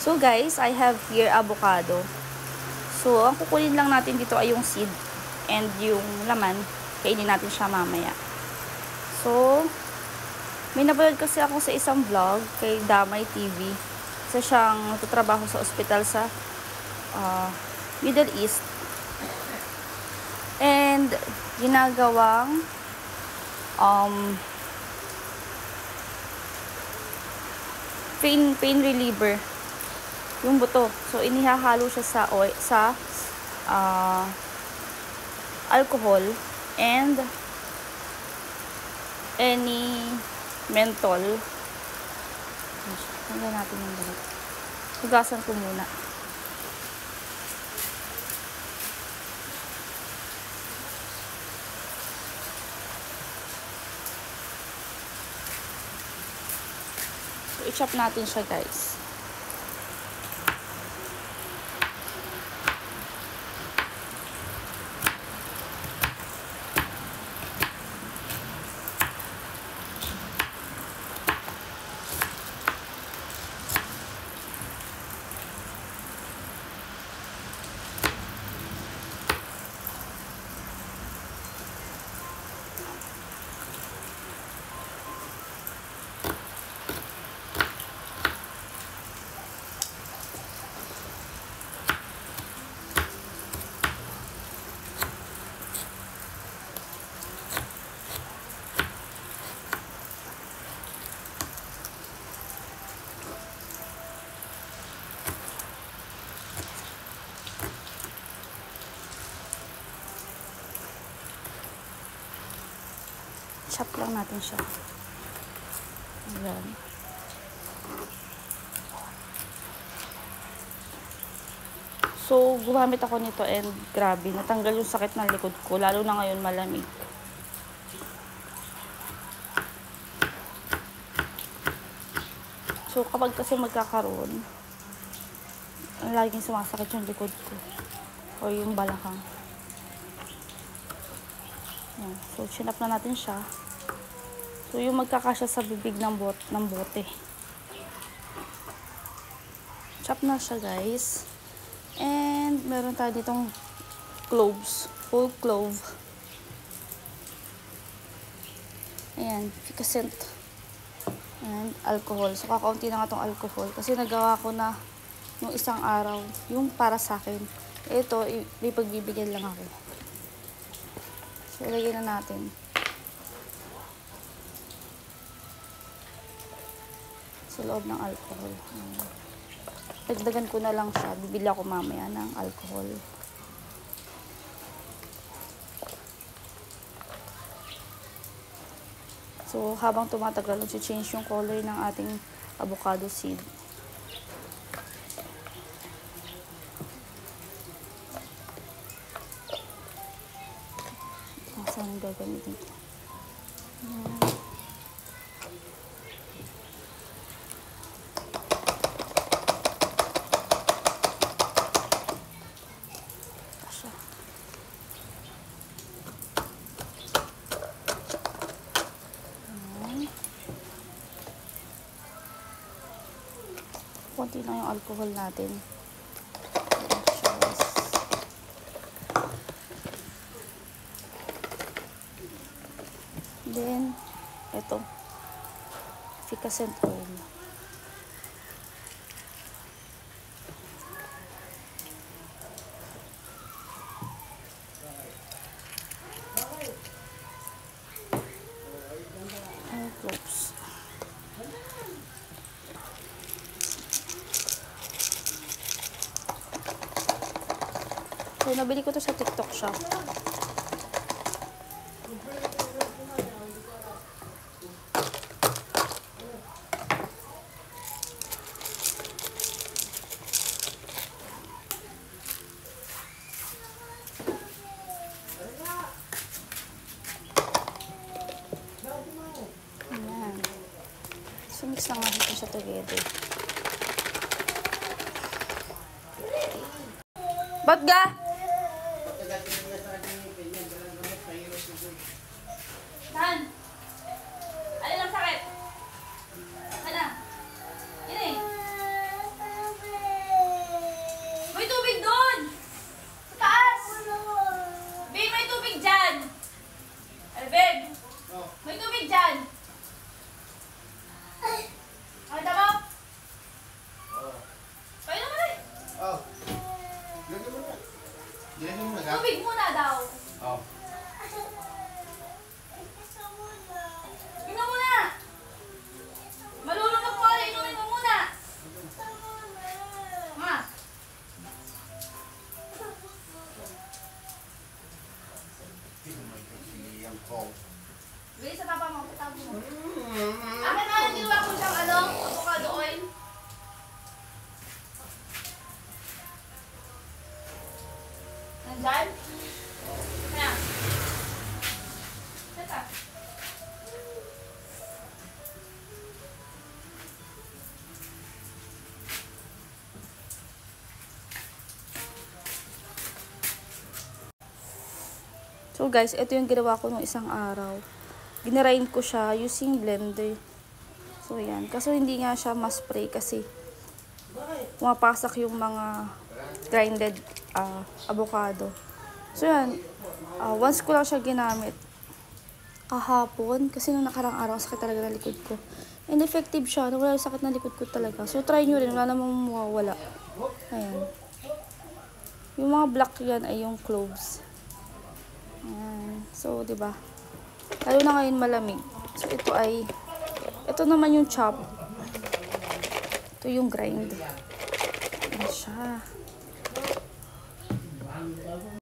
So guys, I have here avocado. So, ang kukunin lang natin dito ay yung seed and yung laman. Kainin natin siya mamaya. So, may napanood kasi ako sa isang vlog kay Damay TV. Isa siyang nagtatrabaho sa ospital sa Middle East. And, ginagawang pain reliever yung buto. So, inihahalo siya sa alcohol and any menthol. Tanggalin natin yung balat. Hugasan ko muna. So, i-chop natin siya, guys. Chop lang natin siya. Ayan. So, gumamit ako nito and grabe, natanggal yung sakit ng likod ko. Lalo na ngayon malamig. So, kapag kasi magkakaroon, laging sumasakit yung likod ko. O yung balakang. Ayan. So, chinap na natin siya. So, yung magkakasya sa bibig ng bote. Chop na siya, guys. And, meron tayo ditong cloves. Whole clove. Ayan, ficacent. And, alcohol. So, kakaunti na nga itong alcohol. Kasi nagawa ko na yung isang araw. Yung para sa akin. Ito, ipagbibigyan lang ako. So, ilagay na natin. Sa loob ng alcohol. Dagdagan ko na lang siya. Bibili ako mamaya ng alcohol. So, habang tumatagal, change yung color ng ating avocado seed. Saan gagamitin ito? Konti lang yung alcohol natin. Then, ito. Ficacent oil. Cloves. So, nabili ko to sa TikTok shop. Ayan. So, mix lang natin siya together. Ba't ga? Saan? Alin ang sakit? Sana? Yun eh. Dan? Kaya? Tata. So guys, ito yung ginawa ko nung isang araw. Ginarain ko siya using blender. So yan. Kaso hindi nga siya ma-spray kasi pumapasok yung mga grinded avocado. So yan. Once ko lang siya ginamit kahapon kasi nung nakarang araw sakit talaga ng likod ko. And effective siya. Wala sakit ng likod ko talaga. So try nyo rin. Wala namang mawawala. Ayan. Yung mga black yan ay yung cloves. Ayan. So, diba? Lalo na ngayon malamig. So, ito naman yung chop. Ito yung grind. Ayan siya.